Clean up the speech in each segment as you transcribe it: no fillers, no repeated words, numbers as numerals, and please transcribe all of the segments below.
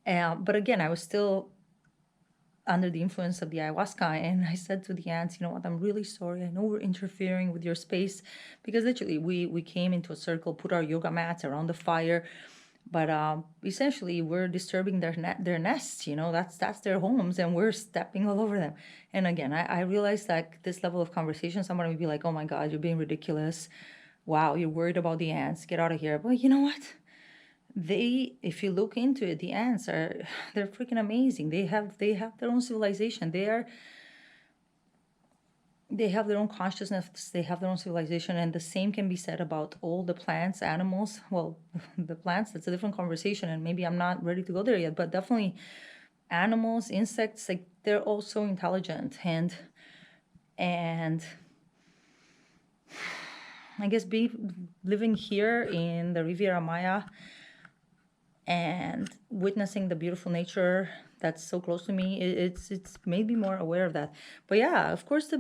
hard. But again, I was still under the influence of the ayahuasca, and I said to the ants, you know what, I'm really sorry. I know we're interfering with your space, because literally we came into a circle, put our yoga mats around the fire, but essentially we're disturbing their nests. You know, that's their homes, and we're stepping all over them. And again, I realized that this level of conversation, somebody would be like, oh my god, you're being ridiculous. Wow, you're worried about the ants, get out of here. But you know what, if you look into it, the ants they're freaking amazing. They have their own civilization. They have their own consciousness. They have their own civilization, and the same can be said about all the plants, animals. Well, the plants, that's a different conversation, and maybe I'm not ready to go there yet, but definitely animals, insects, like they're all so intelligent. And I guess living here in the Riviera Maya and witnessing the beautiful nature that's so close to me, it's made me more aware of that. But yeah, of course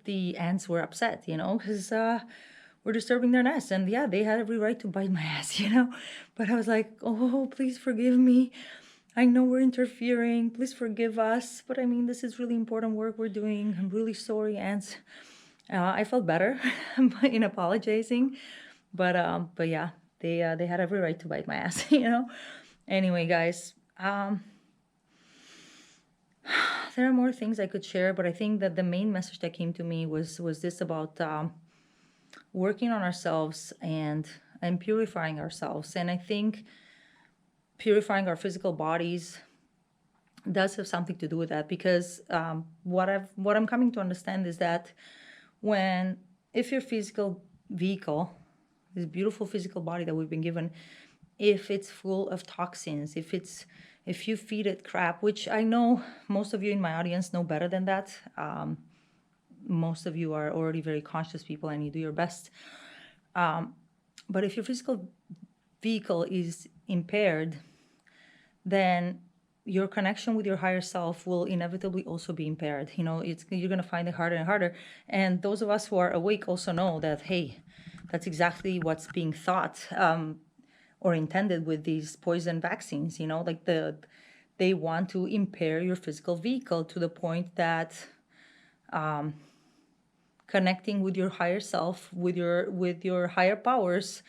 the ants were upset, you know, because we're disturbing their nest, and yeah, they had every right to bite my ass, you know. But I was like, oh, please forgive me. I know we're interfering. Please forgive us. But I mean, this is really important work we're doing. I'm really sorry, ants. I felt better in apologizing, but yeah, they had every right to bite my ass, you know. Anyway, guys, there are more things I could share, but I think that the main message that came to me was this about working on ourselves and purifying ourselves. And I think purifying our physical bodies does have something to do with that, because what I'm coming to understand is that if your physical vehicle, this beautiful physical body that we've been given, if it's full of toxins, if you feed it crap, which I know most of you in my audience know better than that. Most of you are already very conscious people, and you do your best. But if your physical vehicle is impaired, then your connection with your higher self will inevitably also be impaired. You know, you're going to find it harder and harder. And those of us who are awake also know that, hey, that's exactly what's being thought or intended with these poison vaccines. You know, like they want to impair your physical vehicle to the point that connecting with your higher self, with your higher powers,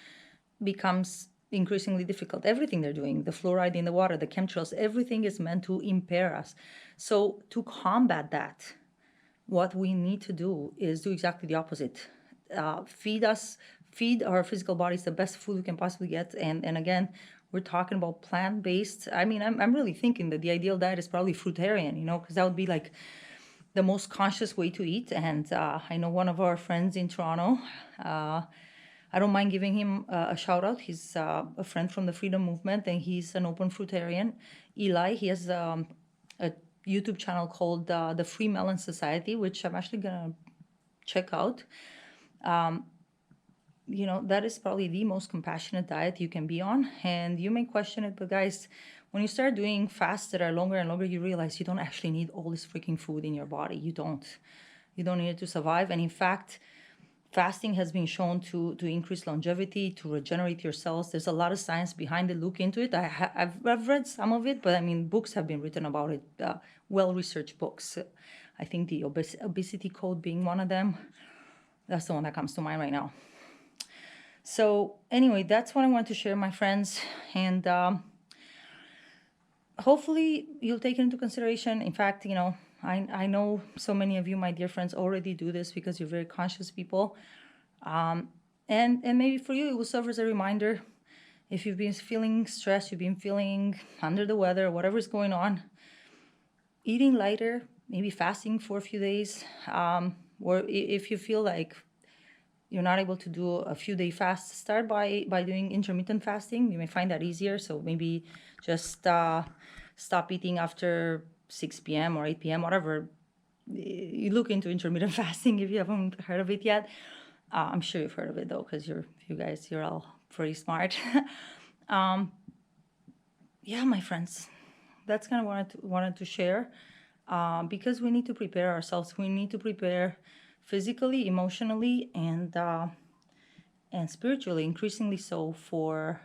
becomes increasingly difficult. Everything they're doing, the fluoride in the water, the chemtrails, everything is meant to impair us. So to combat that, what we need to do is do exactly the opposite. Feed our physical bodies the best food we can possibly get. And again, we're talking about plant-based. I mean, I'm really thinking that the ideal diet is probably fruitarian, you know, because that would be like the most conscious way to eat. And I know one of our friends in Toronto, I don't mind giving him a shout out. He's a friend from the freedom movement, and he's an open fruitarian. Eli, he has a YouTube channel called the Free Melon Society, which I'm actually going to check out. You know, that is probably the most compassionate diet you can be on. And you may question it, but guys, when you start doing fasts that are longer and longer, you realize you don't actually need all this freaking food in your body. You don't need it to survive. And in fact, fasting has been shown to increase longevity, to regenerate your cells. There's a lot of science behind it. Look into it. I've read some of it, but I mean, books have been written about it, well-researched books. I think the obesity code being one of them. That's the one that comes to mind right now. So anyway, that's what I want to share, my friends. And hopefully you'll take it into consideration. In fact, you know, I know so many of you, my dear friends, already do this because you're very conscious people. And maybe for you, it will serve as a reminder. If you've been feeling stressed, you've been feeling under the weather, whatever's going on, eating lighter, maybe fasting for a few days, or if you feel like you're not able to do a few day fast, start by doing intermittent fasting. You may find that easier. So maybe just stop eating after 6 p.m. or 8 p.m., whatever. You look into intermittent fasting if you haven't heard of it yet. I'm sure you've heard of it though, because you guys, you're all pretty smart. Yeah, my friends, that's kind of what I wanted to share, because we need to prepare ourselves. We need to prepare physically, emotionally, and spiritually, increasingly so, for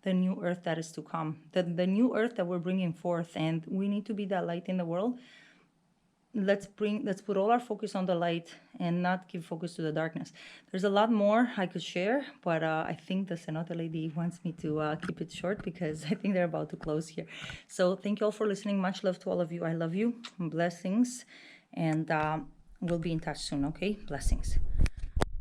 the new earth that is to come, the new earth that we're bringing forth, and we need to be that light in the world. Let's put all our focus on the light and not give focus to the darkness. There's a lot more I could share, but I think the cenote lady wants me to keep it short because I think they're about to close here. So thank you all for listening. Much love to all of you. I love you. Blessings, and we'll be in touch soon. Okay, blessings.